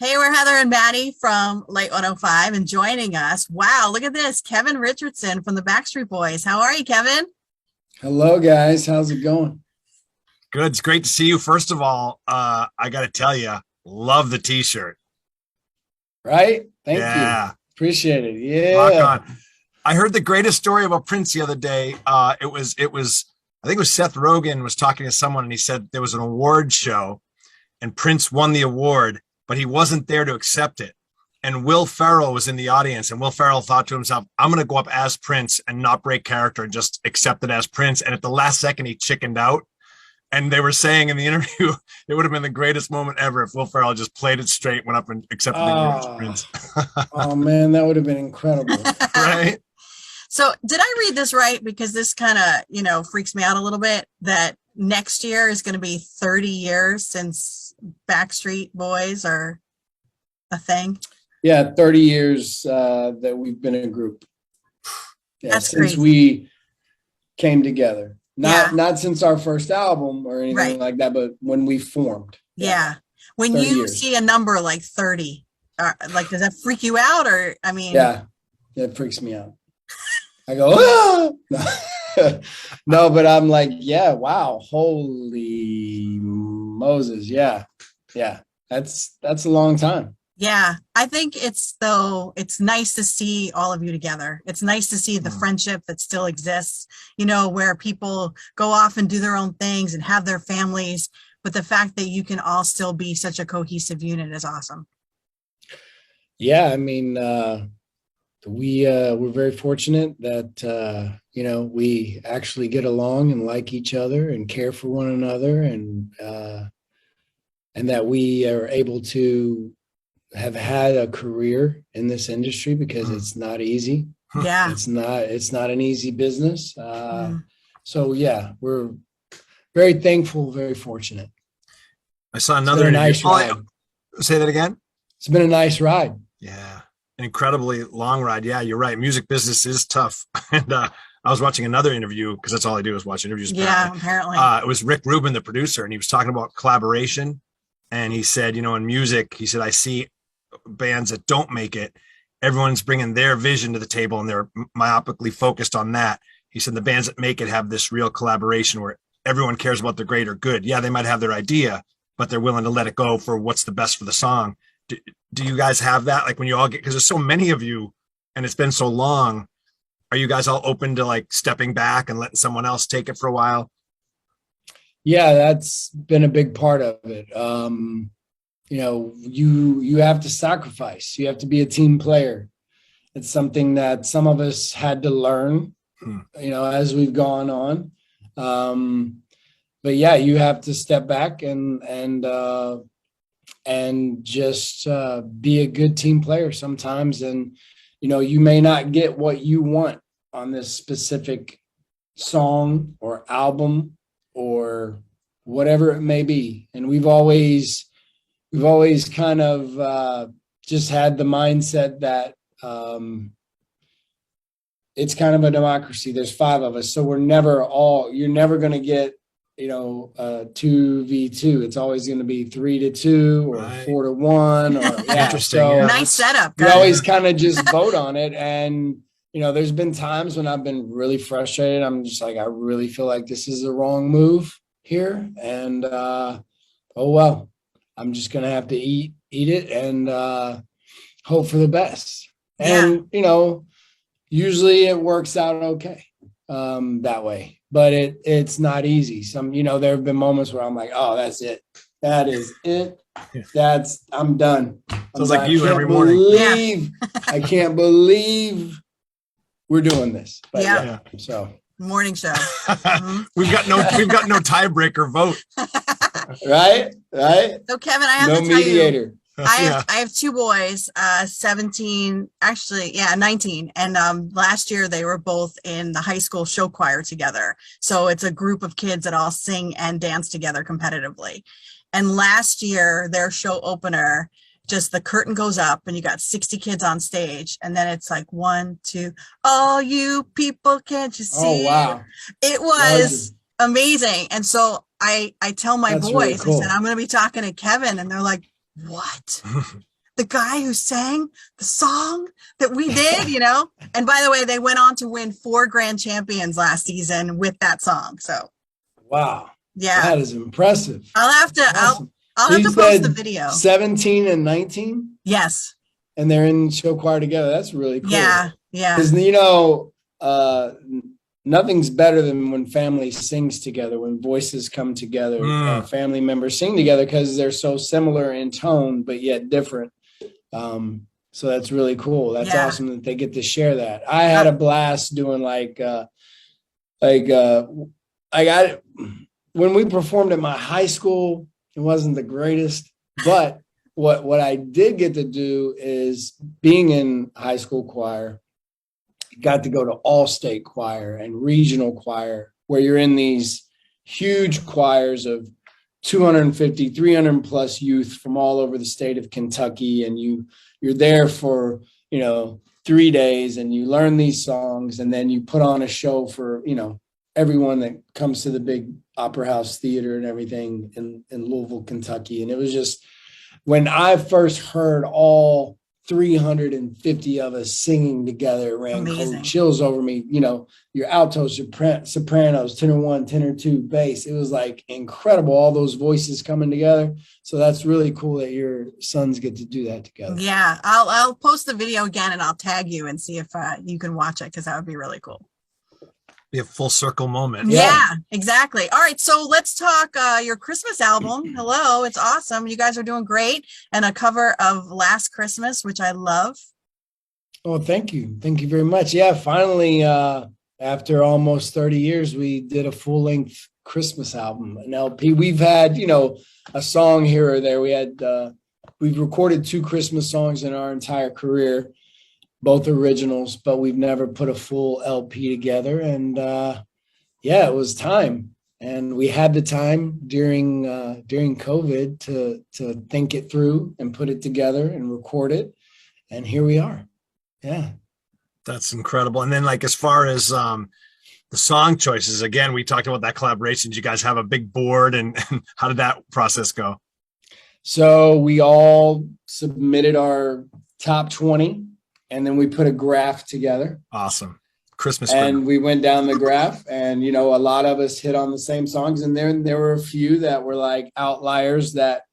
Hey, we're Heather and Maddie from Lite105 and joining us. Wow, look at this. Kevin Richardson from the Backstreet Boys. How are you, Kevin? Hello, guys. How's it going? Good. It's great to see you. First of all, I got to tell you, love the t-shirt. Right? Thank you. Yeah. Appreciate it. Rock Yeah. on. I heard the greatest story about Prince the other day. I think it was Seth Rogen was talking to someone and he said there was an award show and Prince won the award, but he wasn't there to accept it. And Will Ferrell was in the audience, and Will Ferrell thought to himself, I'm going to go up as Prince and not break character and just accept it as Prince. And at the last second, he chickened out. And they were saying in the interview, it would have been the greatest moment ever if Will Ferrell just played it straight, went up and accepted the award as Prince. Oh, man, that would have been incredible. Right? So did I read this right? Because this kind of, freaks me out a little bit that next year is going to be 30 years since Backstreet Boys are a thing. Yeah, 30 years that we've been a group. Yeah, That's since crazy. we came together. Yeah. Not since our first album or anything Right. like that, but when we formed. Yeah. When 30 you years. see a number like 30, does that freak you out? Or, I mean, Yeah, it freaks me out. I go, ah! No, but I'm like, yeah, wow, holy Moses. Yeah. That's a long time. yeah, I think it's nice to see all of you together. It's nice to see the friendship that still exists, where people go off and do their own things and have their families. But the fact that you can all still be such a cohesive unit is awesome. Yeah, I mean, we're very fortunate that we actually get along and like each other and care for one another, and that we are able to have had a career in this industry, because it's not easy. Yeah. It's not an easy business. So yeah, we're very thankful, very fortunate. I saw another nice ride. Say that again? It's been a nice ride. Yeah. An incredibly long ride. Yeah, you're right. Music business is tough. And I was watching another interview, because that's all I do is watch interviews. Yeah, apparently. It was Rick Rubin, the producer, and he was talking about collaboration. And he said, in music, he said, I see bands that don't make it. Everyone's bringing their vision to the table and they're myopically focused on that. He said the bands that make it have this real collaboration where everyone cares about the greater good. Yeah, they might have their idea, but they're willing to let it go for what's the best for the song. Do you guys have that? Like when you all get, because there's so many of you and it's been so long, are you guys all open to like stepping back and letting someone else take it for a while? Yeah, that's been a big part of it. You have to sacrifice. You have to be a team player. It's something that some of us had to learn, as we've gone on. But yeah, you have to step back and just be a good team player sometimes. And, you may not get what you want on this specific song or album or whatever it may be. And we've always kind of just had the mindset that it's kind of a democracy. There's 5 of us, so you're never going to get 2v2. It's always going to be 3-2 or Right. 4-1 or yeah. Interesting. So Yeah. Nice setup. we always kind of just vote on it. And there's been times when I've been really frustrated. I'm just like, I really feel like this is the wrong move here, and oh well, I'm just gonna have to eat it and hope for the best. Yeah. And usually it works out okay that way, but it's not easy. There have been moments where I'm like, oh, that's it. That is it. I'm done. Sounds like you every morning. I can't believe we're doing this. But Yeah. So Morning show. We've got no tiebreaker vote. right. So Kevin, I have No to tell you, mediator. I have 2 boys, 17, actually, 19. And last year they were both in the high school show choir together. So it's a group of kids that all sing and dance together competitively. And last year, their show opener, just the curtain goes up and you got 60 kids on stage. And then it's like 1, 2, all you people, can't you see? Oh, wow. It was amazing. And so I tell my That's boys, really cool. I said, I'm going to be talking to Kevin. And they're like, what? The guy who sang the song that we did, you know? And by the way, they went on to win 4 grand champions last season with that song. So, Wow. yeah. That is impressive. I'll have to, Awesome. I'll have to post the video. 17 and 19? Yes. And they're in show choir together. That's really cool. Yeah. Yeah. Because, you know, nothing's better than when family sings together, when voices come together, family members sing together because they're so similar in tone, but yet different. So that's really cool. That's awesome that they get to share that. I had a blast doing when we performed at my high school, it wasn't the greatest, but what I did get to do is being in high school choir, got to go to all-state choir and regional choir, where you're in these huge choirs of 250, 300 plus youth from all over the state of Kentucky. And you're there for, 3 days and you learn these songs and then you put on a show for, everyone that comes to the big Opera House Theater and everything in Louisville, Kentucky. And it was just, when I first heard all 350 of us singing together, it ran cold chills over me. Your altos, your sopranos, tenor 1, tenor 2, bass. It was like incredible, all those voices coming together. So that's really cool that your sons get to do that together. Yeah, I'll post the video again and I'll tag you and see if you can watch it, because that would be really cool. Be a full circle moment. Yeah, exactly. All right, so let's talk your Christmas album. Hello, it's awesome. You guys are doing great, and a cover of Last Christmas, which I love. Oh, thank you very much. Yeah, finally, after almost 30 years, we did a full-length Christmas album, an LP. We've had a song here or there. We've recorded 2 Christmas songs in our entire career, both originals, but we've never put a full LP together. And it was time. And we had the time during COVID to think it through and put it together and record it. And here we are. Yeah. That's incredible. And then as far as the song choices, again, we talked about that collaboration. Did you guys have a big board, and how did that process go? So we all submitted our top 20. And then we put a graph together. Awesome. Christmas. And we went down the graph, and, a lot of us hit on the same songs. And then there were a few that were like outliers that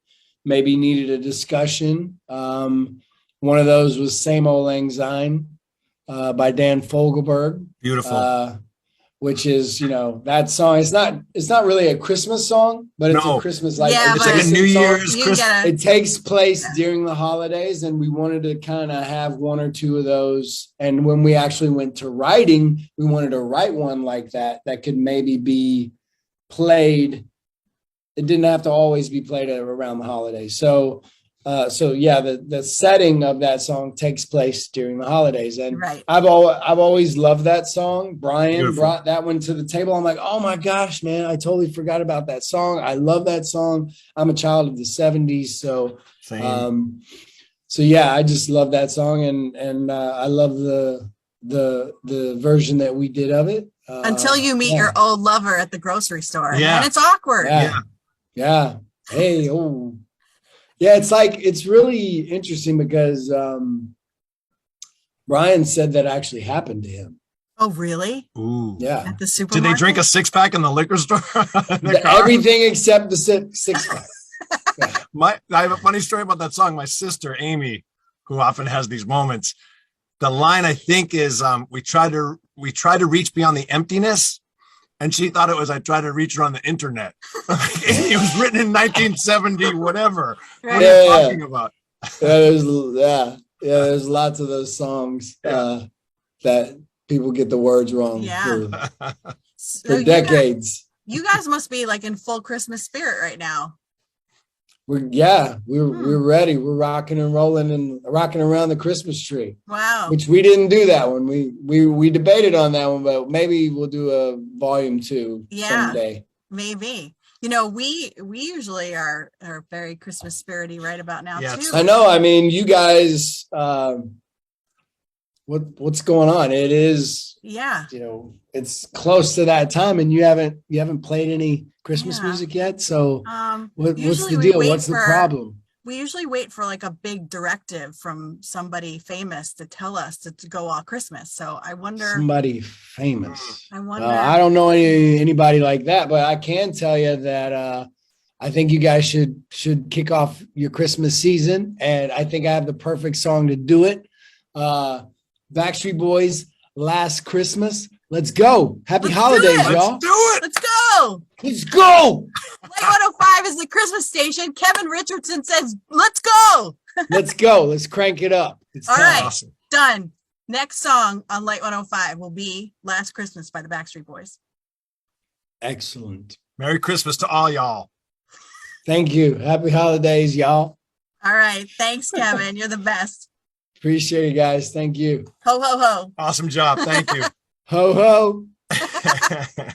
maybe needed a discussion. One of those was Same Old Lang Syne by Dan Fogelberg. Beautiful. Which is, that song. It's not really a Christmas song, but it's a Christmas it's like a New Year's Christmas. It takes place during the holidays, and we wanted to kind of have 1 or 2 of those. And when we actually went to writing, we wanted to write one like that could maybe be played. It didn't have to always be played around the holidays. So the setting of that song takes place during the holidays, and I've always loved that song. Brian brought that one to the table. I'm like, oh my gosh, man, I totally forgot about that song. I love that song. I'm a child of the 70s, so I just love that song, and I love the version that we did of it. Until you meet your old lover at the grocery store, and it's awkward. Yeah. Hey, oh. Yeah, it's really interesting because Brian said that actually happened to him. Oh, really? Ooh. Yeah. At the supermarket? Did they drink a 6-pack in the liquor store? Everything except the 6-pack. I have a funny story about that song. My sister, Amy, who often has these moments, the line I think is, we try to reach beyond the emptiness. And she thought it was, I tried to reach her on the internet. It was written in 1970, whatever. What are you talking about? There's lots of those songs that people get the words wrong for decades. You guys must be in full Christmas spirit right now. We're ready. We're rocking and rolling and rocking around the Christmas tree. Wow. Which we didn't do that one. We debated on that one, but maybe we'll do a volume 2 someday. Maybe. We usually are very Christmas spirity right about now too. I know. I mean, you guys, what's going on? It is, it's close to that time, and you haven't played any Christmas music yet. So what's the deal? What's the problem? we usually wait for like a big directive from somebody famous to tell us to go all Christmas. So I wonder. Somebody famous. I wonder. I don't know anybody like that, but I can tell you that I think you guys should kick off your Christmas season, and I think I have the perfect song to do it. Backstreet Boys, Last Christmas. Let's go. Happy holidays, y'all. Let's do it. Let's go. Let's go. Lite105 is the Christmas station. Kevin Richardson says, let's go. Let's go. Let's crank it up. It's All time. right. Awesome. Done. Next song on Lite105 will be Last Christmas by the Backstreet Boys. Excellent. Merry Christmas to all y'all. Thank you. Happy holidays, y'all. All right. Thanks, Kevin. You're the best. Appreciate it, guys. Thank you. Ho, ho, ho. Awesome job. Thank you. Ho, ho.